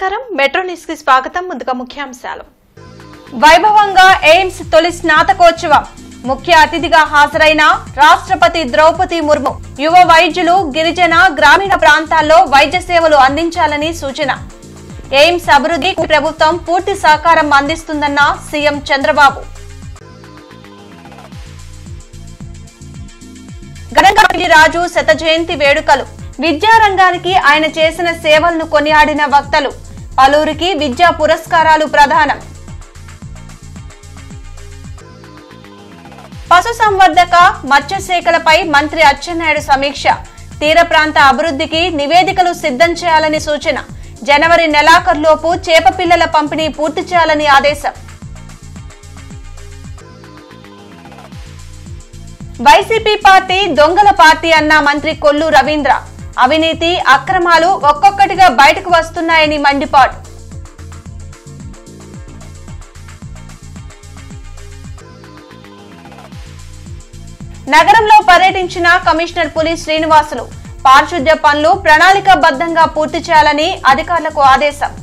నమస్కారం metro news కి స్వాగతం. ముందుగా ముఖ్యాంశాలు. వైభవంగా ఎయిమ్స్ తొలి స్నాతకోత్సవం. ముఖ్య అతిథిగా హాజరైన రాష్ట్రపతి ద్రౌపది ముర్ము. యువ వైద్యులు గిరిజన గ్రామీణ ప్రాంతాల్లో వైద్య సేవలు అందించాలని సూచన. ఎయిమ్స్ అభివృద్ధికి ప్రభుత్వం పూర్తి సహకారం అందిస్తుందన్న సీఎం చంద్రబాబు. గణగణపతి రాజు శత జయంతి వేడుకలు. విద్యారంగానికి ఆయన చేసిన సేవలను కొనియాడిన వక్తలు. పలువురికి విద్యా పురస్కారాలు ప్రదానం. పశుసంవర్ధక మత్స్యశాఖలపై మంత్రి అచ్చెన్నాయుడు సమీక్ష. తీర ప్రాంత అభివృద్ధికి నివేదికలు సిద్ధం చేయాలని సూచన. జనవరి నెలాఖరులోపు చేప పిల్లల పంపిణీ పూర్తి చేయాలని ఆదేశం. వైసీపీ పార్టీ దొంగల పార్టీ అన్న మంత్రి కొల్లు రవీంద్ర. అవినీతి అక్రమాలు ఒక్కొక్కటిగా బయటకు వస్తున్నాయని మండిపాటు. నగరంలో పర్యటించిన కమిషనర్ పులి శ్రీనివాసులు. పారిశుద్ధ్య పనులు ప్రణాళికాబద్ధంగా పూర్తి చేయాలని అధికారులకు ఆదేశం.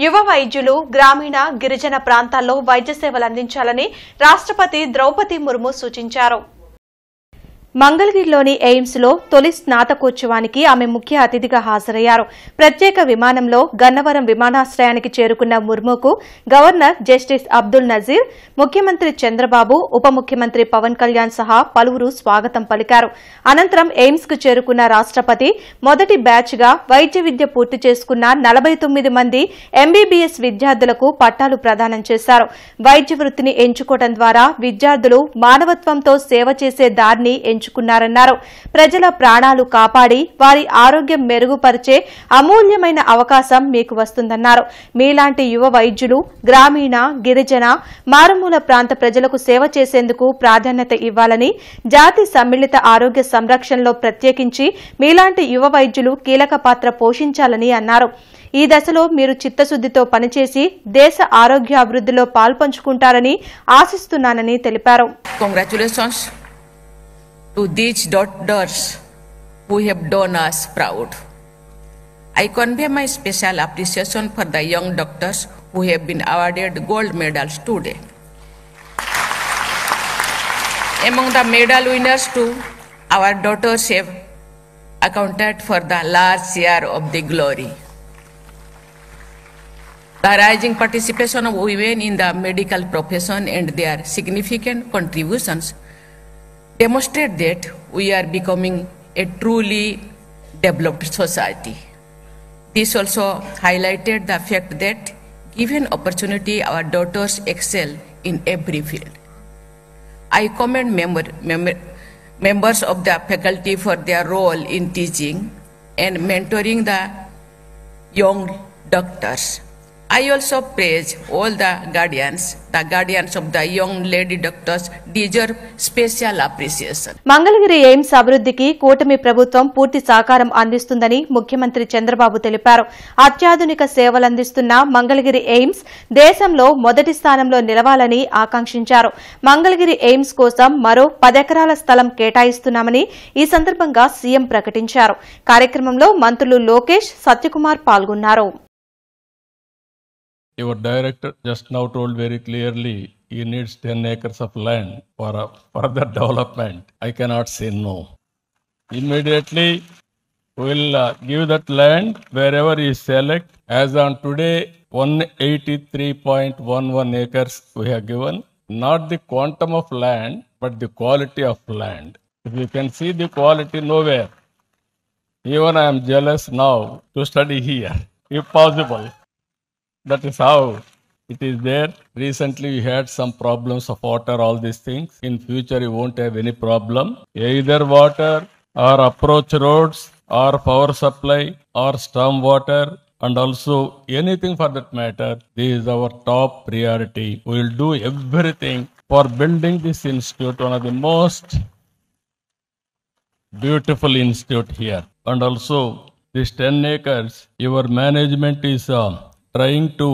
యువ వైద్యులు గ్రామీణ గిరిజన ప్రాంతాల్లో వైద్య సేవలు అందించాలని రాష్ట్రపతి ద్రౌపది ముర్ము సూచించారు. మంగళగిరిలోని ఎయిమ్స్ లో తొలి స్నాతకోత్సవానికి ఆమె ముఖ్య అతిథిగా హాజరయ్యారు. ప్రత్యేక విమానంలో గన్నవరం విమానాశ్రయానికి చేరుకున్న ముర్ముకు గవర్నర్ జస్టిస్ అబ్దుల్ నజీర్, ముఖ్యమంత్రి చంద్రబాబు, ఉప ముఖ్యమంత్రి పవన్ కళ్యాణ్ సహా పలువురు స్వాగతం పలికారు. అనంతరం ఎయిమ్స్ కు చేరుకున్న రాష్ట్రపతి మొదటి బ్యాచ్ గా వైద్య విద్య పూర్తి చేసుకున్న 49 మంది ఎంబీబీఎస్ విద్యార్థులకు పట్టాలు ప్రదానం చేశారు. వైద్య వృత్తిని ఎంచుకోవడం ద్వారా విద్యార్థులు మానవత్వంతో సేవ చేసే దారిని ఎంచుకున్నారన్నారు. ప్రజల ప్రాణాలు కాపాడి వారి ఆరోగ్యం మెరుగుపరిచే అమూల్యమైన అవకాశం మీకు వస్తుందన్నారు. మీలాంటి యువ వైద్యులు గ్రామీణ గిరిజన మారుమూల ప్రాంత ప్రజలకు సేవ చేసేందుకు ప్రాధాన్యత ఇవ్వాలని, జాతి సమ్మిళిత ఆరోగ్య సంరక్షణలో ప్రత్యేకించి మీలాంటి యువ వైద్యులు కీలక పాత్ర పోషించాలని అన్నారు. ఈ దశలో మీరు చిత్తశుద్దితో పనిచేసి దేశ ఆరోగ్య అభివృద్ధిలో పాల్పంచుకుంటారని ఆశిస్తున్నానని తెలిపారు. To these doctors who have done us proud. I convey my special appreciation for the young doctors who have been awarded gold medals today. Among the medal winners too, our daughters have accounted for the large share of the glory. The rising participation of women in the medical profession and their significant contributions demonstrate that we are becoming a truly developed society. This also highlighted the fact that given opportunity, our daughters excel in every field. I commend members of the faculty for their role in teaching and mentoring the young doctors. I also praise all the guardians of the young lady doctors deserve special appreciation. Mangalagiri AIIMS అభివృద్ధికి కూటమి ప్రభుత్వం పూర్తి సహకారం అందిస్తుందని ముఖ్యమంత్రి చంద్రబాబు తెలిపారు. అత్యాధునిక సేవలందిస్తున్న Mangalagiri AIIMS దేశంలో మొదటి స్థానంలో నిలవాలని ఆకాంక్షించారు. మంగళగిరి ఎయిమ్స్ కోసం మరో 10 ఎకరాల స్థలం కేటాయిస్తున్నామని ఈ సందర్భంగా సీఎం ప్రకటించారు. కార్యక్రమంలో మంత్రులు లోకేష్, సత్యకుమార్ పాల్గొన్నారు. Your director just now told very clearly he needs 10 acres of land for further development. I cannot say no. Immediately we will give that land wherever he select. As on today, 183.11 acres we have given. Not the quantum of land, but the quality of land. If you can see the quality nowhere, even I am jealous now to study here, if possible. That is how it is there. Recently we had some problems of water, all these things. In future you won't have any problem. Either water or approach roads or power supply or storm water and also anything for that matter. This is our top priority. We will do everything for building this institute, one of the most beautiful institute here. And also this 10 acres, your management is trying to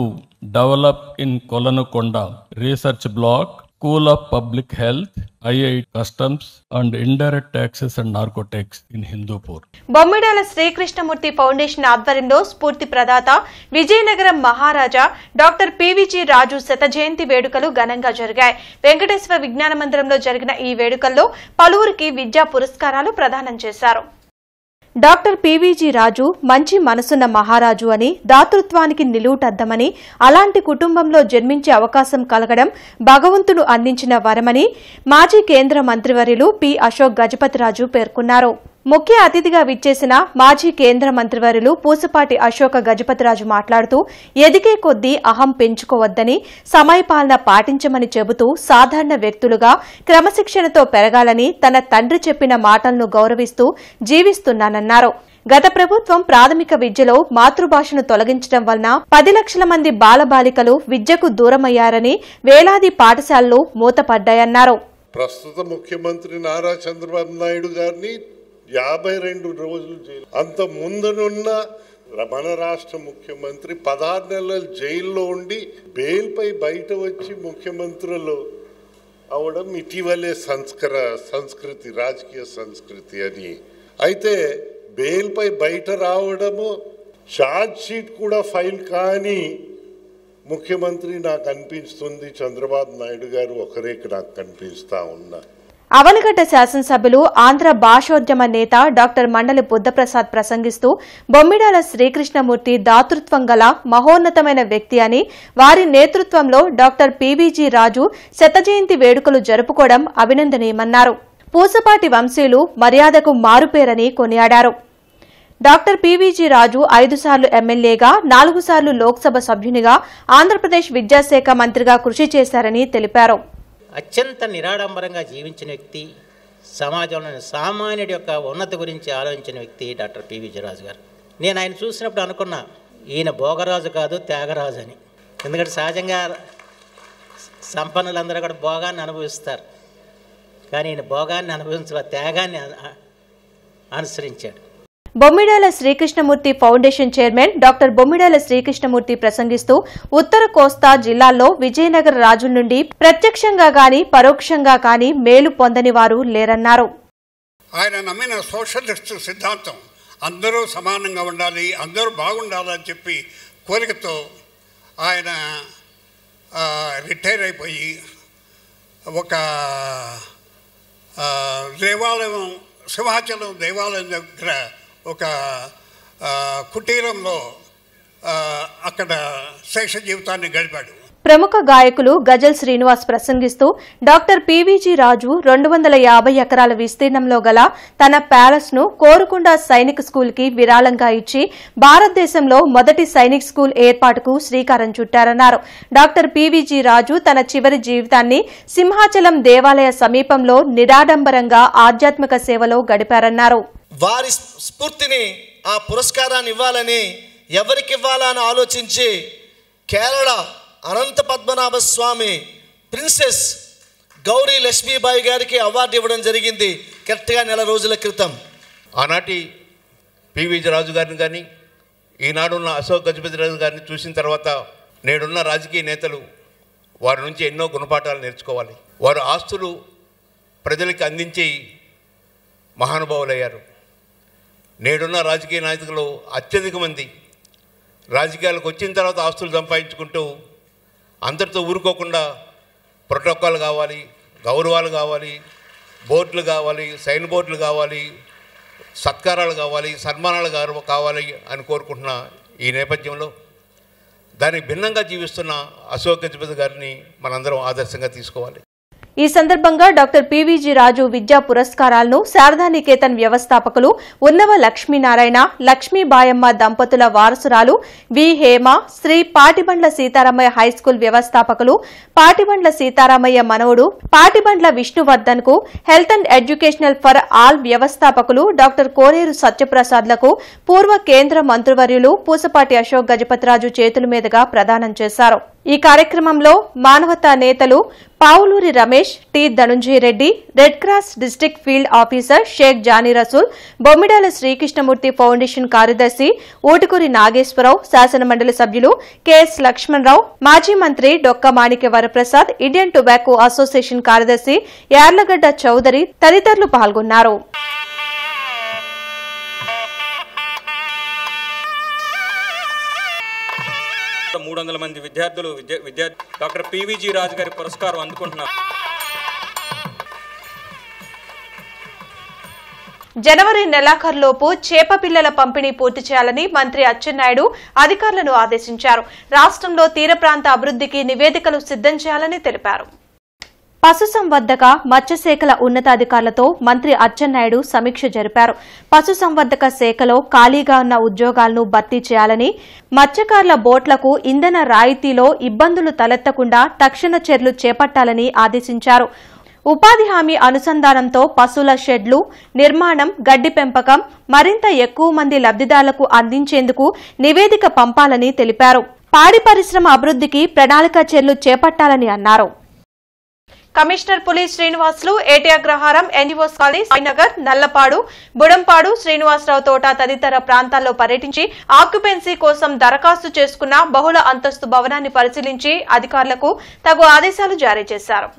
develop in Kolanakonda research block School of Public Health, IIT Customs and Indirect Taxes and Narcotics in Hindupur. Bommidala Srikrishnamurthy foundation ఆధ్వర్యంలో స్ఫూర్తి ప్రదాత విజయనగరం మహారాజా doctor PVG రాజు శత జయంతి వేడుకలు ఘనంగా జరిగాయి. వెంకటేశ్వర విజ్ఞాన మందిరంలో జరిగిన ఈ వేడుకల్లో పలువురికి విద్యా పురస్కారాలు ప్రదానం చేశారు. డాక్టర్ పివిజి రాజు మంచి మనసున్న మహారాజు అని, దాతృత్వానికి నిలువుటద్దమని, అలాంటి కుటుంబంలో జన్మించే అవకాశం కలగడం భగవంతుడు అందించిన వరమని మాజీ కేంద్ర మంత్రివర్యులు పి అశోక్ గజపతిరాజు పేర్కొన్నారు. ముఖ్య అతిథిగా విచ్చేసిన మాజీ కేంద్ర మంత్రివర్యులు పూసపాటి అశోక గజపతిరాజు మాట్లాడుతూ ఎదిగే కొద్దీ అహం పెంచుకోవద్దని, సమయపాలన పాటించమని చెబుతూ సాధారణ వ్యక్తులుగా క్రమశిక్షణతో పెరగాలని, తన తండ్రి చెప్పిన మాటలను గౌరవిస్తూ జీవిస్తున్నానన్నారు. గత ప్రభుత్వం ప్రాథమిక విద్యలో మాతృభాషను తొలగించడం వలన 10 లక్షల మంది బాలబాలికలు విద్యకు దూరమయ్యారని, వేలాది పాఠశాలలు మూతపడ్డాయన్నారు. ప్రస్తుత ముఖ్యమంత్రి నారా చంద్రబాబు నాయుడు గారిని 52 రోజులు జైలు, అంత ముందునున్న మన రాష్ట్ర ముఖ్యమంత్రి 16 నెలలు జైల్లో ఉండి బెయిల్పై బయట వచ్చి ముఖ్యమంత్రులు అవడం ఇటీవలే సంస్కృతి, రాజకీయ సంస్కృతి అని. అయితే బెయిల్పై బయట రావడము, ఛార్జ్ షీట్ కూడా ఫైల్ కాని ముఖ్యమంత్రి నాకు అనిపిస్తుంది. చంద్రబాబు నాయుడు గారు ఒకరే నాకు కనిపిస్తా ఉన్నారు. అవనగడ్డ శాసనసభ్యులు ఆంధ్ర భాషోద్యమ నేత డాక్టర్ మండలి బుద్ధప్రసాద్ ప్రసంగిస్తూ బొమ్మిడాల శ్రీకృష్ణమూర్తి దాతృత్వం గల మహోన్నతమైన వ్యక్తి అని, వారి నేతృత్వంలో డాక్టర్ పివిజి రాజు శత జయంతి వేడుకలు జరుపుకోవడం అభినందనీయమన్నారు. పూసపాటి వంశీయులు మర్యాదకు మారుపేరని కొనియాడారు. డాక్టర్ పివిజి రాజు 5 సార్లు ఎమ్మెల్యేగా, 4 సార్లు లోక్సభ సభ్యునిగా, ఆంధ్రప్రదేశ్ విద్యాశాఖ మంత్రిగా కృషి చేశారని తెలిపారు. అత్యంత నిరాడంబరంగా జీవించిన వ్యక్తి, సమాజంలోని సామాన్యుడి యొక్క ఉన్నతి గురించి ఆలోచించిన వ్యక్తి డాక్టర్ పివిజి రాజు గారు. నేను ఆయన చూసినప్పుడు అనుకున్నా, ఈయన భోగరాజు కాదు త్యాగరాజు అని. ఎందుకంటే సహజంగా సంపన్నులందరూ కూడా భోగాన్ని అనుభవిస్తారు, కానీ ఈయన భోగాన్ని అనుభవించాల, త్యాగాన్ని అనుసరించాడు. బొమ్మిడాల శ్రీకృష్ణమూర్తి ఫౌండేషన్ చైర్మన్ డాక్టర్ బొమ్మిడాల శ్రీకృష్ణమూర్తి ప్రసంగిస్తూ ఉత్తర కోస్తా జిల్లాల్లో విజయనగర రాజుల నుండి ప్రత్యక్షంగా గాని పరోక్షంగా గాని మేలు పొందని వారు లేరన్నారు. ఆయన నమ్మిన సోషలిస్ట్ సిద్ధాంతం అందరూ సమానంగా ఉండాలి, అందరూ బాగుండాలని చెప్పి కోరికతో ఆయన రిటైర్ అయిపోయి ఒక దేవాలయం, సింహాచలం దేవాలయం దగ్గర ఒక కుటీరంలో అక్కడ శేష జీవితాన్ని గడిపాడు. ప్రముఖ గాయకులు గజల్ శ్రీనివాస్ ప్రసంగిస్తూ డాక్టర్ పివిజి రాజు 250 ఎకరాల విస్తీర్ణంలో గల తన ప్యాలెస్ ను కోరుకొండ సైనిక్ స్కూల్ కి విరాళంగా ఇచ్చి భారతదేశంలో మొదటి సైనిక్ స్కూల్ ఏర్పాటుకు శ్రీకారం చుట్టారన్నారు. డాక్టర్ పివిజి రాజు తన చివరి జీవితాన్ని సింహాచలం దేవాలయ సమీపంలో నిరాడంబరంగా ఆధ్యాత్మిక సేవలో గడిపారన్నారు. వారి స్ఫూర్తిని, ఆ పురస్కారాన్ని ఇవ్వాలని, ఎవరికి ఇవ్వాలని ఆలోచించి కేరళ అనంత పద్మనాభ స్వామి ప్రిన్సెస్ గౌరీ లక్ష్మీబాయి గారికి అవార్డు ఇవ్వడం జరిగింది కరెక్ట్గా 1 నెల రోజుల క్రితం. ఆనాటి పివిజి రాజు గారిని కానీ, ఈనాడున్న అశోక్ గజపతి రాజు గారిని చూసిన తర్వాత నేడున్న రాజకీయ నేతలు వారి నుంచి ఎన్నో గుణపాఠాలు నేర్చుకోవాలి. వారు ఆస్తులు ప్రజలకు అందించి మహానుభావులయ్యారు. నేడున్న రాజకీయ నాయకులు అత్యధిక మంది రాజకీయాలకు వచ్చిన తర్వాత ఆస్తులు సంపాదించుకుంటూ అందరితో ఊరుకోకుండా ప్రోటోకాల్ కావాలి, గౌరవాలు కావాలి, బోర్డులు కావాలి, సైన్ బోర్డులు కావాలి, సత్కారాలు కావాలి, సన్మానాలు కావాలి అని కోరుకుంటున్న ఈ నేపథ్యంలో దానికి భిన్నంగా జీవిస్తున్న అశోక్ గజపతి గారిని మనందరం ఆదర్శంగా తీసుకోవాలి. ఈ సందర్భంగా డాక్టర్ పివిజి రాజు విద్యా పురస్కారాలను శారదానికేతన్ వ్యవస్థాపకులు ఉన్నవ లక్ష్మీనారాయణ, లక్ష్మీబాయమ్మ దంపతుల వారసురాలు వి హేమ, శ్రీ పాటిబండ్ల సీతారామయ్య హైస్కూల్ వ్యవస్థాపకులు పాటిబండ్ల సీతారామయ్య మనవడు పాటిబండ్ల విష్ణువర్ధన్ కు, health and educational for all వ్యవస్థాపకులు డాక్టర్ కోనేరు సత్యప్రసాద్లకు పూర్వ కేంద్ర మంత్రివర్యులు పూసపాటి అశోక్ గజపతిరాజు చేతుల మీదుగా ప్రదానం చేశారు. ఈ కార్యక్రమంలో మానవతా నేతలు Pavuluri Ramesh, T Dhananjaya Reddy, red cross district field officer Shaik Jani Rasool, Bommidala Srikrishnamurthy foundation కార్యదర్శి ఊటుకూరి నాగేశ్వరరావు, శాసనమండలి సభ్యులు కెఎస్ లక్ష్మణరావు, మాజీ మంత్రి డొక్క మాణిక్య వరప్రసాద్, ఇండియన్ టొబాకో అసోసియేషన్ కార్యదర్శి యార్లగడ్డ చౌదరి తదితరులు పాల్గొన్నారు. మంది విద్యార్థులు డాక్టర్ పివిజి రాజు గారి పురస్కారం అందుకుంటున్నారు. జనవరి నెలాఖరులోపు చేప పిల్లల పంపిణీ పూర్తి చేయాలని మంత్రి అచ్చెన్నాయుడు అధికారులను ఆదేశించారు. రాష్ట్రంలో తీర ప్రాంత అభివృద్ధికి నివేదికలు సిద్ధం చేయాలని తెలిపారు. పశుసంవర్ధక మత్స్యశాఖల ఉన్నతాధికారులతో మంత్రి అచ్చెన్నాయుడు సమీక్ష జరిపారు. పశుసంవర్ధక శాఖలో ఖాళీగా ఉన్న ఉద్యోగాలను భర్తీ చేయాలని, మత్స్యకారుల బోట్లకు ఇంధన రాయితీలో ఇబ్బందులు తలెత్తకుండా తక్షణ చర్యలు చేపట్టాలని ఆదేశించారు. ఉపాధి హామీ అనుసంధానంతో పశువుల షెడ్లు నిర్మాణం, గడ్డి పెంపకం మరింత ఎక్కువ మంది లబ్దిదారులకు అందించేందుకు నివేదిక పంపాలని తెలిపారు. పాడి పరిశ్రమ అభివృద్ధికి ప్రణాళిక చర్యలు చేపట్టాలని అన్నారు. కమిషనర్ పులి శ్రీనివాసులు ఏటీ అగ్రహారం, ఎన్జిఓస్ కాలనీ, సాయినగర్, నల్లపాడు, బుడంపాడు, శ్రీనివాసరావు తోట తదితర ప్రాంతాల్లో పర్యటించి ఆక్యుపెన్సీ కోసం దరఖాస్తు చేసుకున్న బహుళ అంతస్తు భవనాన్ని పరిశీలించి అధికారులకు తగు ఆదేశాలు జారీ చేశారు.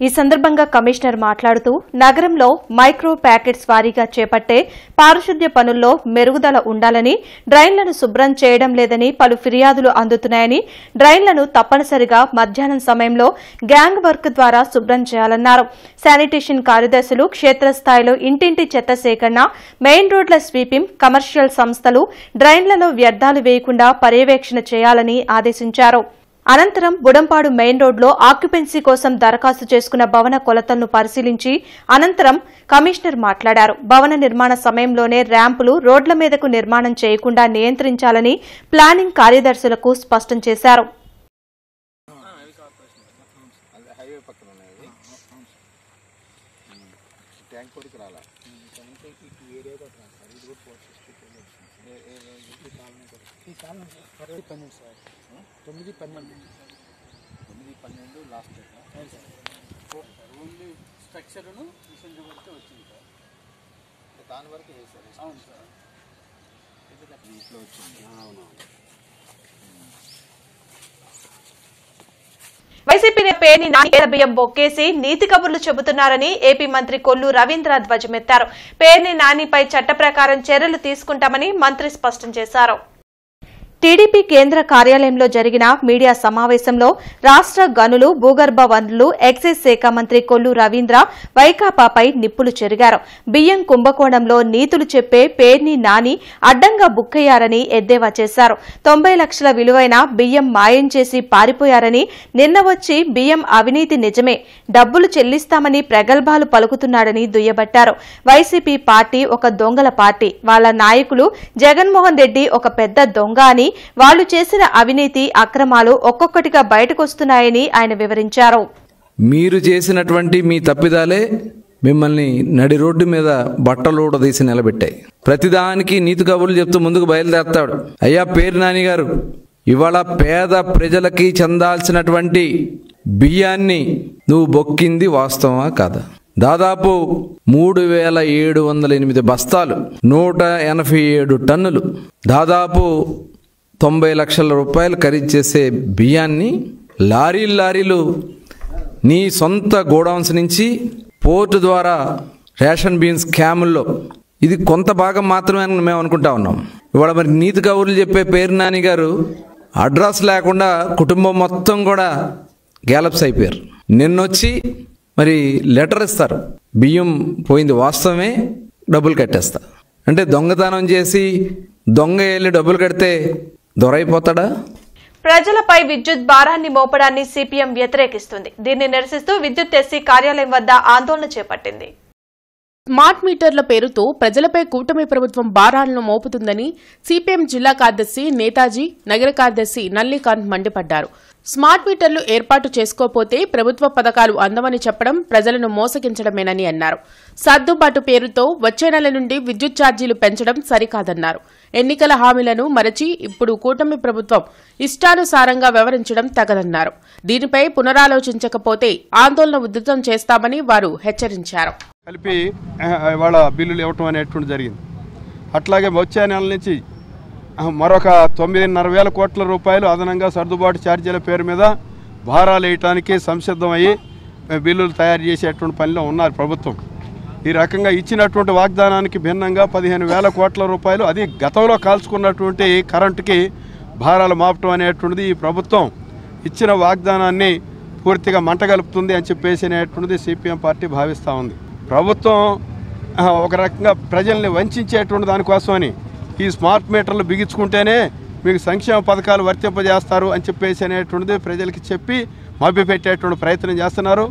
ఈ సందర్భంగా కమిషనర్ మాట్లాడుతూ నగరంలో మైక్రో ప్యాకెట్స్ వారీగా చేపట్టే పారిశుద్ధ్య పనుల్లో మెరుగుదల ఉండాలని, డ్రైన్లను శుభ్రం చేయడం లేదని పలు ఫిర్యాదులు అందుతున్నాయని, డ్రైన్లను తప్పనిసరిగా మధ్యాహ్నం సమయంలో గ్యాంగ్ వర్క్ ద్వారా శుభ్రం చేయాలన్నారు. శానిటేషన్ కార్యదర్శులు క్షేత్రస్థాయిలో ఇంటింటి చెత్త సేకరణ, మెయిన్ రోడ్ల స్వీపింగ్, కమర్షియల్ సంస్థలు డ్రైన్లలో వ్యర్థాలు వేయకుండా పర్యవేక్షణ చేయాలని ఆదేశించారు. అనంతరం బుడంపాడు మెయిన్ రోడ్లో ఆక్యుపెన్సీ కోసం దరఖాస్తు చేసుకున్న భవన కొలతలను పరిశీలించి అనంతరం కమిషనర్ మాట్లాడారు. భవన నిర్మాణ సమయంలోనే ర్యాంపులు రోడ్ల మీదకు నిర్మాణం చేయకుండా నియంత్రించాలని ప్లానింగ్ కార్యదర్శులకు స్పష్టం చేశారు. లాస్ట్ ఓన్లీ స్ట్రక్చర్ను మిషన్ వరకు వచ్చింది సార్, దాని వరకు వేసారు. అవును సార్, ఇంట్లో వచ్చింది. అవును. వైసీపీ పేరుని నాని బియ్యం బొక్కేసి నీతి కబుర్లు చెబుతున్నారని ఏపీ మంత్రి కొల్లు రవీంద్ర ధ్వజమెత్తారు. పేరుని నానిపై చట్ట ప్రకారం చర్యలు తీసుకుంటామని మంత్రి స్పష్టం చేశారు. టీడీపీ కేంద్ర కార్యాలయంలో జరిగిన మీడియా సమావేశంలో రాష్ట్ర గనులు, భూగర్భ వనరులు, ఎక్సైజ్ శాఖ మంత్రి కొల్లు రవీంద్ర వైకాపాపై నిప్పులు చెరిగారు. బియ్యం కుంభకోణంలో నీతులు చెప్పే పేర్ని నాని అడ్డంగా బుక్కయ్యారని ఎద్దేవా చేశారు. 90 లక్షల విలువైన బియ్యం మాయం చేసి పారిపోయారని, నిన్న వచ్చి బియ్యం అవినీతి నిజమే, డబ్బులు చెల్లిస్తామని ప్రగల్భాలు పలుకుతున్నాడని దుయ్యబట్టారు. వైసీపీ పార్టీ ఒక దొంగల పార్టీ, వాళ్ల నాయకులు జగన్మోహన్ రెడ్డి ఒక పెద్ద దొంగ అని, వాళ్లు చేసిన అవినీతి అక్రమాలు ఒక్కొక్కటిగా బయటకొస్తున్నాయని ఆయన వివరించారు. మీరు చేసినటువంటి మీ తప్పిదాలే మిమ్మల్ని నడి రోడ్డు మీద బట్టలూడ తీసి నిలబెట్టాయి. ప్రతిదానికి నీతి కబుర్లు చెప్తూ ముందుకు బయలుదేరతాడు. అయ్యా పేరు నాని గారు, ఇవాళ పేద ప్రజలకి చెందాల్సినటువంటి బియ్యాన్ని నువ్వు బొక్కింది వాస్తవమా కాదా? దాదాపు 3708 బస్తాలు, 187 టన్నులు, దాదాపు 90 లక్షల రూపాయలు ఖరీదు చేసే బియ్యాన్ని లారీలు నీ సొంత గోడౌన్స్ నుంచి పోర్టు ద్వారా రేషన్ బియ్యం స్కాముల్లో ఇది కొంత భాగం మాత్రమే మేము అనుకుంటా ఉన్నాం. ఇవాళ మరి నీతి కబుర్లు చెప్పే పేరు నాని గారు అడ్రస్ లేకుండా కుటుంబం మొత్తం కూడా గ్యాలప్స్ అయిపోయారు. నిన్నొచ్చి మరి లెటర్ ఇస్తారు, బియ్యం పోయింది వాస్తవమే, డబ్బులు కట్టేస్తా అంటే దొంగతనం చేసి దొంగ వెళ్ళి డబ్బులు కడితే దొరైపోతాడా? ప్రజలపై విద్యుత్ భారాన్ని మోపడాన్ని సిపిఎం వ్యతిరేకిస్తుంది. దీన్ని నిరసిస్తూ విద్యుత్ ఎస్సీ కార్యాలయం వద్ద ఆందోళన చేపట్టింది. స్మార్ట్ మీటర్ల పేరుతో ప్రజలపై కూటమి ప్రభుత్వం భారాలను మోపుతుందని సిపిఎం జిల్లా కార్యదర్శి నేతాజీ, నగర కార్యదర్శి నల్లికాంత్ మండిపడ్డారు. స్మార్ట్ మీటర్లు ఏర్పాటు చేసుకోకపోతే ప్రభుత్వ పథకాలు అందమని చెప్పడం ప్రజలను మోసగించడమేనని అన్నారు. సర్దుబాటు పేరుతో వచ్చే నెల నుండి విద్యుత్ ఛార్జీలు పెంచడం సరికాదన్నారు. ఎన్నికల హామీలను మరచి ఇప్పుడు కూటమి ప్రభుత్వం ఇష్టానుసారంగా వ్యవహరించడం తగదన్నారు. దీనిపై పునరాలోచించకపోతే ఆందోళన ఉధృతం చేస్తామని వారు హెచ్చరించారు. కలిపి ఇవాళ బిల్లులు ఇవ్వటం అనేటువంటి జరిగింది. అట్లాగే వచ్చే నెల నుంచి మరొక 9,500 కోట్ల రూపాయలు అదనంగా సర్దుబాటు ఛార్జీల పేరు మీద భారాలు వేయటానికి సంసిద్ధమయ్యి బిల్లులు తయారు చేసేటువంటి పనిలో ఉన్నారు ప్రభుత్వం. ఈ రకంగా ఇచ్చినటువంటి వాగ్దానానికి భిన్నంగా 15,000 కోట్ల రూపాయలు, అది గతంలో కాల్చుకున్నటువంటి కరెంటుకి భారాలు మాపటం అనేటువంటిది ఈ ప్రభుత్వం ఇచ్చిన వాగ్దానాన్ని పూర్తిగా మంటగలుపుతుంది అని చెప్పేసి అనేటువంటిది సిపిఎం పార్టీ భావిస్తూ ఉంది. ప్రభుత్వం ఒక రకంగా ప్రజల్ని వంచేటువంటి దానికోసమని ఈ స్మార్ట్ మీటర్లు బిగించుకుంటేనే మీకు సంక్షేమ పథకాలు వర్తింపజేస్తారు అని చెప్పేసి అనేటువంటిది ప్రజలకి చెప్పి మభ్యపెట్టేటువంటి ప్రయత్నం చేస్తున్నారు.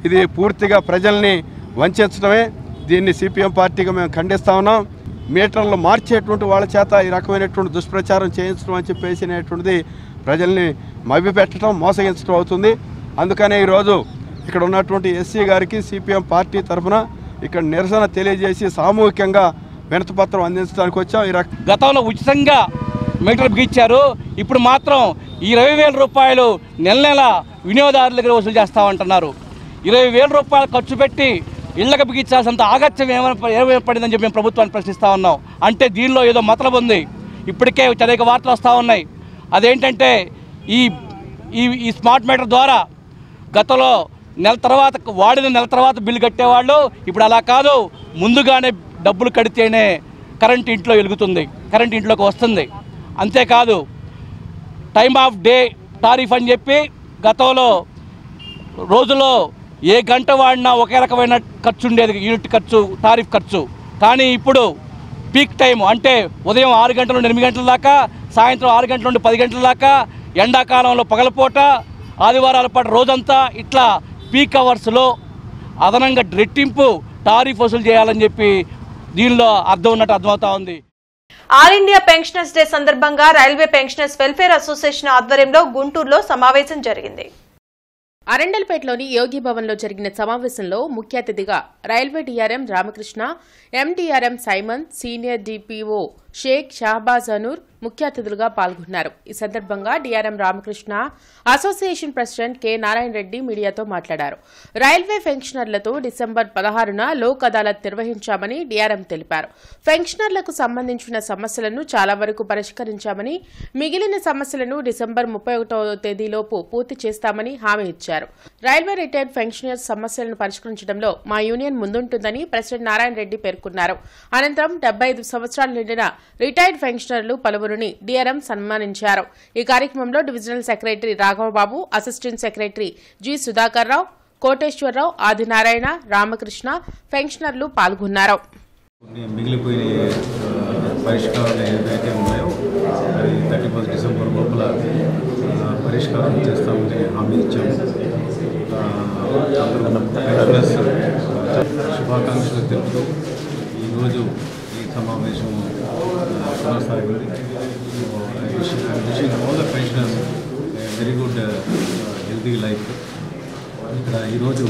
ఇది పూర్తిగా ప్రజల్ని వంచడమే. దీన్ని సిపిఎం పార్టీగా మేము ఖండిస్తూ ఉన్నాం. మీటర్లు మార్చేటువంటి వాళ్ళ చేత ఈ రకమైనటువంటి దుష్ప్రచారం చేయించడం అని చెప్పేసి అనేటువంటిది ప్రజల్ని మభ్యపెట్టడం, మోసగించడం అవుతుంది. అందుకనే ఈరోజు ఇక్కడ ఉన్నటువంటి ఎస్సీ గారికి సిపిఎం పార్టీ తరఫున ఇక్కడ నిరసన తెలియజేసి సామూహికంగా వినతిపత్రం అందించడానికి వచ్చాం. గతంలో ఉచితంగా మీటర్ బిగించారు, ఇప్పుడు మాత్రం 20,000 రూపాయలు నెల వినియోగదారుల దగ్గర వసూలు చేస్తామంటున్నారు. 20,000 రూపాయలు ఖర్చు పెట్టి ఇళ్లకు బిగించాల్సినంత ఆగత్యం ఏమైపడిందని చెప్పి మేము ప్రభుత్వాన్ని ప్రశ్నిస్తూ ఉన్నాం. అంటే దీనిలో ఏదో మతలబు ఉంది. ఇప్పటికే అనేక వార్తలు వస్తూ ఉన్నాయి. అదేంటంటే ఈ స్మార్ట్ మీటర్ ద్వారా గతంలో వాడిన నెల తర్వాత బిల్లు కట్టేవాళ్ళు ఇప్పుడు అలా కాదు, ముందుగానే డబ్బులు కడితేనే కరెంట్ ఇంట్లో వెలుగుతుంది, కరెంట్ ఇంట్లోకి వస్తుంది. అంతేకాదు టైమ్ ఆఫ్ డే టారిఫ్ అని చెప్పి గతంలో రోజులో ఏ గంట వాడినా ఒకే రకమైన ఖర్చు ఉండేది, యూనిట్ ఖర్చు, టారిఫ్ ఖర్చు. కానీ ఇప్పుడు పీక్ టైం అంటే ఉదయం 6 గంటల నుండి 8 గంటల దాకా, సాయంత్రం 6 గంటల నుండి 10 గంటల దాకా, ఎండాకాలంలో పగలపూట, ఆదివారాల పాటు రోజంతా ఇట్లా పీక్ అవర్స్లో అదనంగా రెట్టింపు టారిఫ్ వసూలు చేయాలని చెప్పి దీనిలో అర్థం ఉన్నట్టు అర్థమవుతా ఉంది. ఆల్ ఇండియా పెన్షనర్స్ డే సందర్భంగా రైల్వే పెన్షనర్స్ వెల్ఫేర్ అసోసియేషన్ ఆధ్వర్యంలో గుంటూరులో సమావేశం జరిగింది. అరండల్పేటలోని యోగి భవన్లో జరిగిన సమావేశంలో ముఖ్య అతిథిగా railway DRM Ramakrishna, MDRM Simon, senior DPO Shaik Shahbaz Anoor ముఖ్య అతిథులుగా పాల్గొన్నారు. ఈ సందర్భంగా DRM Ramakrishna, association president K Narayana Reddy మీడియాతో మాట్లాడారు. రైల్వే పెన్షనర్లతో డిసెంబర్ 16న లోక్ అదాలత్ నిర్వహించామని డీఆర్ఎం తెలిపారు. పెన్షనర్లకు సంబంధించిన సమస్యలను చాలా వరకు పరిష్కరించామని, మిగిలిన సమస్యలను డిసెంబర్ 31వ తేదీలోపు పూర్తి చేస్తామని హామీ ఇచ్చారు. రైల్వే రిటైర్డ్ పెన్షనర్స్ సమస్యలను పరిష్కరించడంలో మా యూనియన్ ముందుంటుందని ప్రెసిడెంట్ నారాయణ రెడ్డి పేర్కొన్నారు. అనంతరం 75 సంవత్సరాలు నిండిన రిటైర్డ్ పెన్షనర్లు పలువురిని డీఆర్ఎం సన్మానించారు. ఈ కార్యక్రమంలో divisional secretary Raghavababu, assistant secretary G Sudhakar Rao, Koteswararao, Adinarayana, Ramakrishna, పెన్షనర్లు పాల్గొన్నారు. మిగిలిపోయిన పరిష్కారాలు ఏవైతే ఉన్నాయో అది 31 డిసెంబర్ లోపల పరిష్కారం చేస్తామని హామీ ఇచ్చాము. శుభాకాంక్షలు తెలుపుతూ ఈరోజు ఈ సమావేశం కొనసాగింది. Wishing all the pensioners very good healthy life. ఇక్కడ ఈరోజు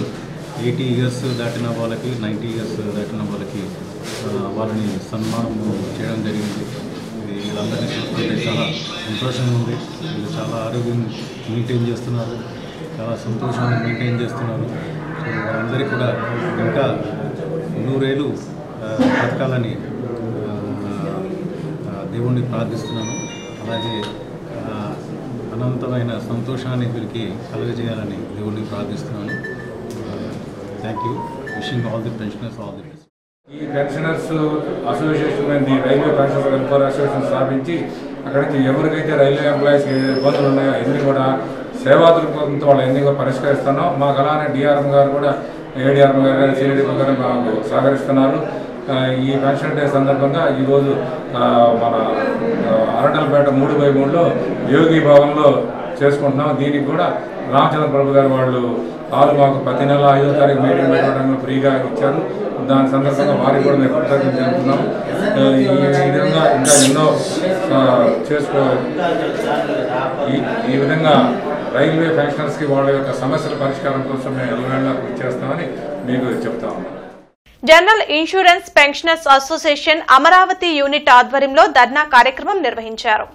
80 ఇయర్స్ దాటిన వాళ్ళకి, 90 ఇయర్స్ దాటిన వాళ్ళకి వాళ్ళని సన్మానం చేయడం జరిగింది. వీళ్ళందరినీ చూస్తుంటే చాలా సంతోషంగా ఉంది. వీళ్ళు చాలా ఆరోగ్యం మెయింటైన్ చేస్తున్నారు, చాలా సంతోషాన్ని మెయింటైన్ చేస్తున్నారు. సో వాళ్ళందరికీ కూడా ఇంకా 100 ఏళ్ళు బతకాలని దేవుణ్ణి ప్రార్థిస్తున్నాను. అలాగే అనంతమైన సంతోషాన్ని వీరికి కలుగజేయాలని దేవుణ్ణి ప్రార్థిస్తున్నాను. Thank you. Wishing all the pensioners all the best. ఈ పెన్షనర్స్ అసోసియేషన్ అనేది రైల్వే పెన్షనర్స్ వెల్ఫేర్ అసోసియేషన్ స్థాపించి అక్కడి నుంచి ఎవరికైతే రైల్వే ఎంప్లాయీస్ ఇబ్బందులు ఉన్నాయో ఎన్ని కూడా సేవా దృక్పథంతో వాళ్ళు ఎన్ని కూడా పరిష్కరిస్తున్నాం. మాకు అలానే డిఆర్ఎం గారు కూడా, ఏడీఆర్ఎం గారు కానీ, సిఐడిఎం గారు మాకు సహకరిస్తున్నారు. ఈ పెన్షన్ డే సందర్భంగా ఈరోజు మన అరండల్పేట 3/3లో యోగి భవన్లో చేసుకుంటున్నాం. దీనికి కూడా రామచంద్ర ప్రభు గారు వాళ్ళు మాకు ప్రతి నెల 5వ తారీఖు మీటింగ్ పెట్టడానికి ఫ్రీగా ఇచ్చారు. దాని సందర్భంగా వారికి కూడా మేము కృతజ్ఞతలు తెలుపుతున్నాం. ఈ విధంగా ఇంకా ఎన్నో ఈ విధంగా రైల్వే పెన్షనర్స్కి వాళ్ళ యొక్క సమస్యల పరిష్కారం కోసం మేము ఎల్లవేళలా కృషి చేస్తామని మీకు చెప్తా ఉన్నాం. General insurance pensioners association Amaravati unit ఆధ్వర్యంలో ధర్నా కార్యక్రమం నిర్వహించారు.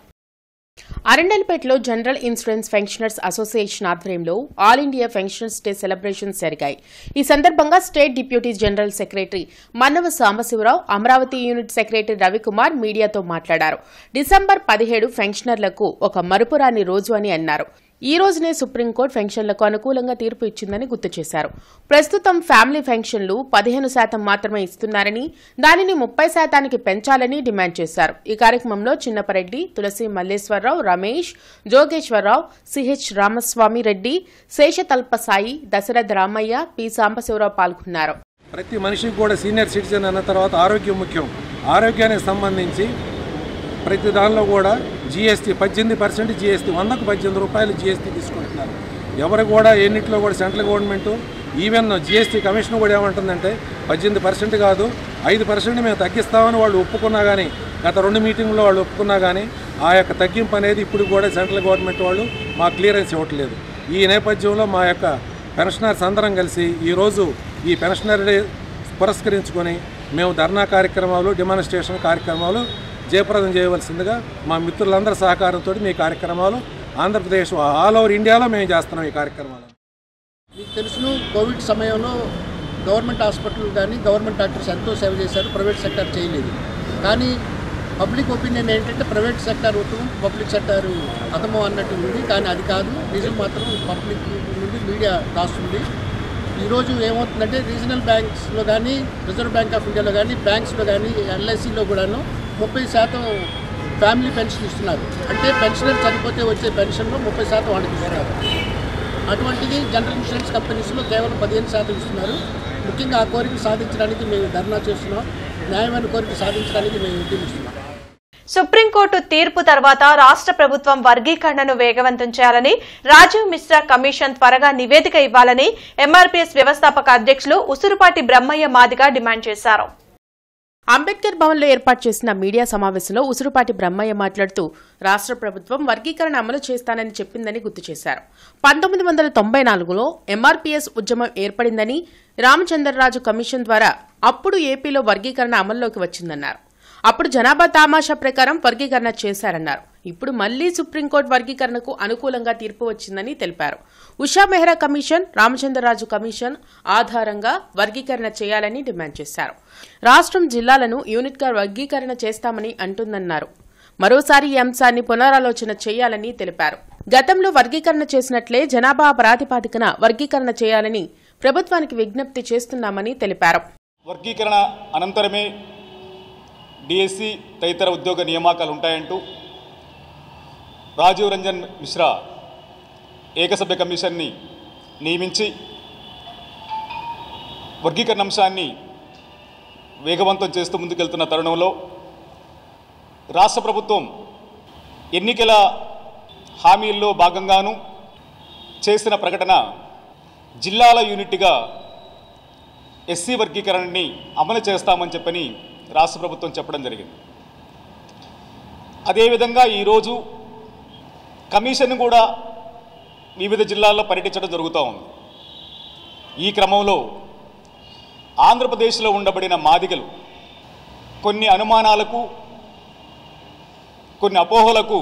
అరండల్పేటలో జనరల్ ఇన్సూరెన్స్ పెన్షనర్స్ అసోసియేషన్ ఆధ్వర్యంలో all India pensioners day celebrations జరిగాయి. ఈ సందర్భంగా state deputy general secretary Mannava Sambasivarao, Amaravati unit secretary Ravikumar మీడియాతో మాట్లాడారు. డిసెంబర్ 17 పెన్షనర్లకు ఒక మరుపురాని రోజు అని అన్నారు. ఈ రోజునే సుప్రీంకోర్టు పెన్షన్లకు అనుకూలంగా తీర్పు ఇచ్చిందని గుర్తు చేశారు. ప్రస్తుతం ఫ్యామిలీ పెన్షన్లు 15% మాత్రమే ఇస్తున్నారని, దానిని 30% పెంచాలని డిమాండ్ చేశారు. ఈ కార్యక్రమంలో చిన్నపరెడ్డి, తులసి మల్లేశ్వరరావు, రమేష్, జోగేశ్వరరావు, సిహెచ్ రామస్వామి రెడ్డి, శేషతల్ప సాయి, దశరథ రామయ్య, పి సాంబశివరావు పాల్గొన్నారు. ప్రతి మనిషికి కూడా సీనియర్ సిటిజన్ అన్న తర్వాత ఆరోగ్యం ముఖ్యం. ఆరోగ్యానికి సంబంధించి ప్రతి దానిలో కూడా జీఎస్టీ 18% జీఎస్టీ, 100కు 18 రూపాయలు జీఎస్టీ తీసుకుంటున్నారు. ఎవరు కూడా ఎన్నిట్లో కూడా central government even GST commission కూడా ఏమంటుందంటే 18% కాదు 5% మేము తగ్గిస్తామని వాళ్ళు ఒప్పుకున్నా కానీ, గత 2 మీటింగ్లో వాళ్ళు ఒప్పుకున్నా కానీ ఆ యొక్క తగ్గింపు అనేది ఇప్పుడు కూడా సెంట్రల్ గవర్నమెంట్ వాళ్ళు మాకు క్లియరెన్స్ ఇవ్వట్లేదు. ఈ నేపథ్యంలో మా యొక్క పెన్షనర్స్ అందరం కలిసి ఈరోజు ఈ పెన్షనర్ డే పురస్కరించుకొని మేము ధర్నా కార్యక్రమాలు, డెమాన్స్ట్రేషన్ కార్యక్రమాలు జయప్రదం చేయవలసిందిగా మా మిత్రులందరి సహకారంతో మీ కార్యక్రమాలు ఆంధ్రప్రదేశ్ ఆల్ ఓవర్ ఇండియాలో మేము చేస్తున్నాం. ఈ కార్యక్రమాలు మీకు తెలుసును, కోవిడ్ సమయంలో గవర్నమెంట్ హాస్పిటల్ కానీ గవర్నమెంట్ డాక్టర్స్ ఎంతో సేవ చేశారు, ప్రైవేట్ సెక్టర్ చేయలేదు. కానీ పబ్లిక్ ఒపీనియన్ ఏంటంటే ప్రైవేట్ సెక్టర్ ఉత్తమం, పబ్లిక్ సెక్టర్ అతమం అన్నట్టు ఉంది. కానీ అది కాదు, నిజం మాత్రం పబ్లిక్ నుండి మీడియా రాస్తుంది. ఈరోజు ఏమవుతుందంటే రీజనల్ బ్యాంక్స్లో కానీ, రిజర్వ్ బ్యాంక్ ఆఫ్ ఇండియాలో కానీ, బ్యాంక్స్లో కానీ, ఎల్ఐసిలో కూడాను 30% ఫ్యామిలీ పెన్షన్ ఇస్తున్నారు. అంటే పెన్షనర్ చనిపోతే వచ్చే పెన్షన్లో 30% వాళ్ళకి ఇస్తున్నారు. అటువంటిది జనరల్ ఇన్సూరెన్స్ కంపెనీస్లో కేవలం 15% ఇస్తున్నారు. ముఖ్యంగా ఆ కోరిక సాధించడానికి మేము ధర్నా చేస్తున్నాం. న్యాయమైన కోరిక సాధించడానికి మేము ఉద్యమిస్తున్నాం. సుప్రీంకోర్టు తీర్పు తర్వాత రాష్ట్ర ప్రభుత్వం వర్గీకరణను వేగవంతం చేయాలని, రాజీవ్ మిశ్రా కమిషన్ త్వరగా నివేదిక ఇవ్వాలని ఎంఆర్పీఎస్ వ్యవస్థాపక అధ్యక్షులు ఉసురుపాటి బ్రహ్మయ్య మాదిగ డిమాండ్ చేశారు. అంబేద్కర్ భవన్లో ఏర్పాటు చేసిన మీడియా సమావేశంలో ఉసురుపాటి బ్రహ్మయ్య మాట్లాడుతూ రాష్ట్ర ప్రభుత్వం వర్గీకరణ అమలు చేస్తానని చెప్పిందని గుర్తు చేశారు. 1994లో ఎంఆర్పీఎస్ ఉద్యమం ఏర్పడిందని, రామచంద్రరాజు కమిషన్ ద్వారా అప్పుడు ఏపీలో వర్గీకరణ అమల్లోకి వచ్చిందన్నారు. అప్పుడు జనాభా తామాషా ప్రకారం వర్గీకరణ చేశారన్నారు. ఇప్పుడు మళ్లీ సుప్రీంకోర్టు వర్గీకరణకు అనుకూలంగా తీర్పు వచ్చిందని తెలిపారు. ఉషా మెహ్రా కమిషన్, రామచంద్రరాజు కమిషన్ ఆధారంగా వర్గీకరణ చేయాలని డిమాండ్ చేశారు. రాష్ట్రం జిల్లాలను యూనిట్గా వర్గీకరణ చేస్తామని అంటుందన్నారు. మరోసారి ఈ అంశాన్ని పునరాలోచన చేయాలని తెలిపారు. గతంలో వర్గీకరణ చేసినట్లే జనాభా ప్రాతిపాదికన వర్గీకరణ చేయాలని ప్రభుత్వానికి విజ్ఞప్తి చేస్తున్నామని తెలిపారు. వర్గీకరణ అనంతరమే డిఎస్సి తదితర ఉద్యోగ నియామకాలు ఉంటాయంటూ రాజీవ్ రంజన్ మిశ్రా ఏకసభ్య కమిషన్ని నియమించి వర్గీకరణ అంశాన్ని వేగవంతం చేస్తూ ముందుకెళ్తున్న తరుణంలో రాష్ట్ర ప్రభుత్వం ఎన్నికల హామీల్లో భాగంగాను చేసిన ప్రకటన జిల్లాల యూనిట్గా ఎస్సీ వర్గీకరణని అమలు చేస్తామని చెప్పని రాష్ట్ర ప్రభుత్వం చెప్పడం జరిగింది. అదేవిధంగా ఈరోజు కమిషన్ కూడా వివిధ జిల్లాల్లో పర్యటించడం జరుగుతూ ఉంది. ఈ క్రమంలో ఆంధ్రప్రదేశ్లో ఉండబడిన మాదిగలు కొన్ని అనుమానాలకు, కొన్ని అపోహలకు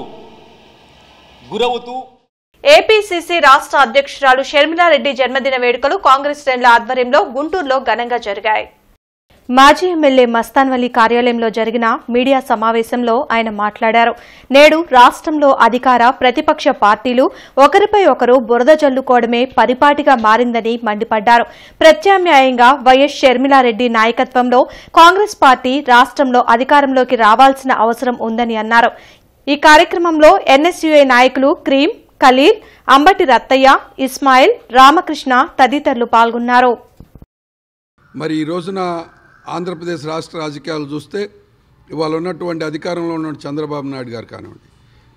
గురవుతూ ఏపీసీసీ రాష్ట్ర అధ్యక్షురాలు షర్మిలారెడ్డి జన్మదిన వేడుకలు కాంగ్రెస్ శ్రేణుల ఆధ్వర్యంలో గుంటూరులో ఘనంగా జరిగాయి. మాజీ ఎమ్మెల్యే మస్తాన్ వలీ కార్యాలయంలో జరిగిన మీడియా సమావేశంలో ఆయన మాట్లాడారు. నేడు రాష్ట్రంలో అధికార, ప్రతిపక్ష పార్టీలు ఒకరిపై ఒకరు బురద జల్లుకోవడమే పరిపాటిగా మారిందని మండిపడ్డారు. ప్రత్యామ్నాయంగా వైఎస్ షర్మిలారెడ్డి నాయకత్వంలో కాంగ్రెస్ పార్టీ రాష్ట్రంలో అధికారంలోకి రావాల్సిన అవసరం ఉందని అన్నారు. ఈ కార్యక్రమంలో ఎన్ఎస్యూఐ నాయకులు క్రీం, ఖలీల్, అంబటి రత్తయ్య, ఇస్మాయిల్, రామకృష్ణ తదితరులు పాల్గొన్నారు. మరి ఈ రోజున ఆంధ్రప్రదేశ్ రాష్ట్ర రాజకీయాలు చూస్తే ఇవాళ ఉన్నటువంటి అధికారంలో ఉన్న చంద్రబాబు నాయుడు గారు కానివ్వండి,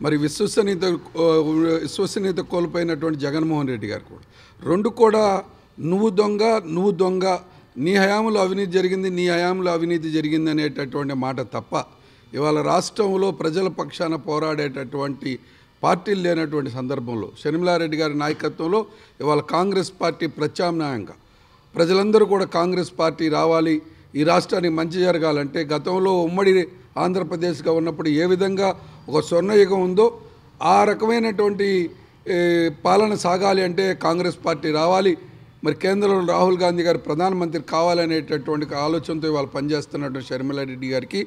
మరి విశ్వసనీయత కోల్పోయినటువంటి జగన్మోహన్ రెడ్డి గారు కూడా, రెండు కూడా నువ్వు దొంగ, నీ హయాంలో అవినీతి జరిగింది, నీ హయాంలో అవినీతి జరిగింది అనేటటువంటి మాట తప్ప ఇవాళ రాష్ట్రంలో ప్రజల పక్షాన పోరాడేటటువంటి పార్టీలు లేనటువంటి సందర్భంలో షర్మిలారెడ్డి గారి నాయకత్వంలో ఇవాళ కాంగ్రెస్ పార్టీ ప్రత్యామ్నాయంగా ప్రజలందరూ కూడా కాంగ్రెస్ పార్టీ రావాలి, ఈ రాష్ట్రానికి మంచి జరగాలంటే గతంలో ఉమ్మడి ఆంధ్రప్రదేశ్గా ఉన్నప్పుడు ఏ విధంగా ఒక స్వర్ణయుగం ఉందో ఆ రకమైనటువంటి పాలన సాగాలి అంటే కాంగ్రెస్ పార్టీ రావాలి, మరి కేంద్రంలో రాహుల్ గాంధీ గారు ప్రధానమంత్రి కావాలనేటటువంటి ఆలోచనతో ఇవాళ పనిచేస్తున్నటువంటి షర్మిలారెడ్డి గారికి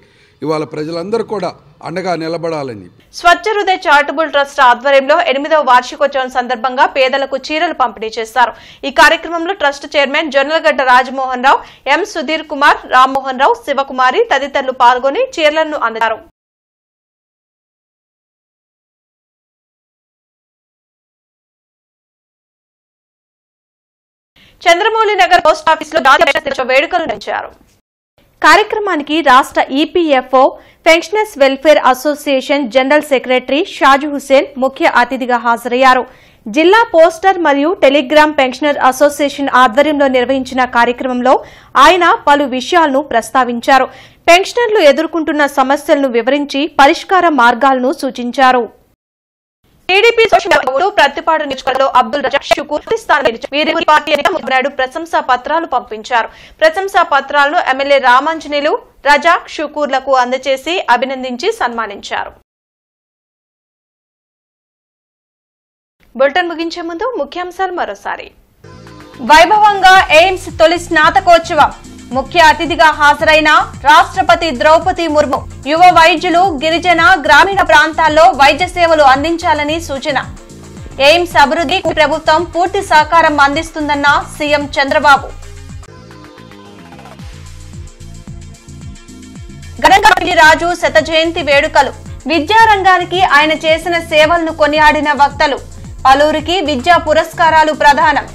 ఇవాళ ప్రజలందరూ కూడా అండగా నిలబడాలని. స్వచ్ఛ హృదయ చారిటబుల్ ట్రస్ట్ ఆధ్వర్యంలో 8వ వార్షికోత్సవం సందర్భంగా పేదలకు చీరలు పంపిణీ చేశారు. ఈ కార్యక్రమంలో ట్రస్ట్ చైర్మన్ జొన్నలగడ్డ రాజమోహన్ రావు, ఎం సుధీర్ కుమార్, రామ్మోహన్ రావు, శివకుమారి తదితరులు పాల్గొని చీరలను అందించారు. చంద్రమౌళి నగర్ పోస్ట్ ఆఫీసులో జాతీయ వేడుకలు నిర్వహించారు. కార్యక్రమానికి రాష్ట్ర EPFO pensioners welfare association general secretary Shaju Hussain ముఖ్య అతిథిగా హాజరయ్యారు. జిల్లా పోస్టర్ మరియు టెలిగ్రామ్ పెన్షనర్ అసోసియేషన్ ఆధ్వర్యంలో నిర్వహించిన కార్యక్రమంలో ఆయన పలు విషయాలను ప్రస్తావించారు. పెన్షనర్లు ఎదుర్కొంటున్న సమస్యలను వివరించి పరిష్కార మార్గాలను సూచించారు. టీడీపీ సోషల్ ప్రతిపాడు నియోజకవర్గంలో అబ్దుల్ రజాక్ షుకూర్ వీరి పార్టీ నాయుడు ప్రశంసా పత్రాలు పంపించారు. ప్రశంసా పత్రాలను ఎమ్మెల్యే రామాంజనేయులు రజాక్ షుకూర్లకు అందజేసి అభినందించి సన్మానించారు. బులెటిన్ ముగించే ముందు ముఖ్యాంశాలు మరోసారి. వైభవంగా ఎయిమ్స్ తొలి స్నాతకోత్సవం. ముఖ్య అతిథిగా హాజరైన రాష్ట్రపతి ద్రౌపది ముర్ము యువ వైద్యులు గిరిజన గ్రామీణ ప్రాంతాల్లో వైద్య సేవలు అందించాలని సూచన. ఎయిమ్స్ అభివృద్ధికి ప్రభుత్వం పూర్తి సహకారం అందిస్తుందన్న సీఎం చంద్రబాబు. గణపతి రాజు శత జయంతి వేడుకలు. విద్యారంగానికి ఆయన చేసిన సేవలను కొనియాడిన వక్తలు. పలువురికి విద్యా పురస్కారాలు ప్రదానం.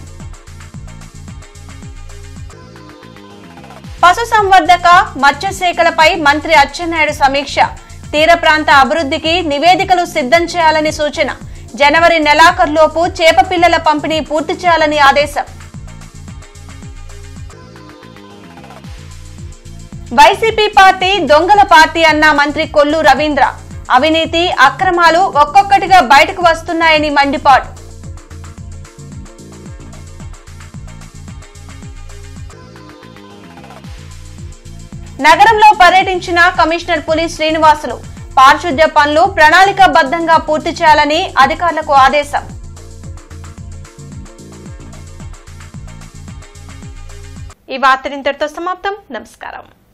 పశుసంవర్ధక మత్స్యశాఖలపై మంత్రి అచ్చెన్నాయుడు సమీక్ష. తీర ప్రాంత అభివృద్ధికి నివేదికలు సిద్ధం చేయాలని సూచన. జనవరి నెలాఖరులోపు చేప పిల్లల పంపిణీ పూర్తి చేయాలని ఆదేశం. వైసీపీ పార్టీ దొంగల పార్టీ అన్న మంత్రి కొల్లు రవీంద్ర. అవినీతి అక్రమాలు ఒక్కొక్కటిగా బయటకు వస్తున్నాయని మండిపాటు. నగరంలో పర్యటించిన కమిషనర్ పులి శ్రీనివాసులు. పారిశుద్ధ్య పనులు ప్రణాళికాబద్ధంగా పూర్తి చేయాలని అధికారులకు ఆదేశం. ఈ వార్త ఇంతటితో సమాప్తం. నమస్కారం.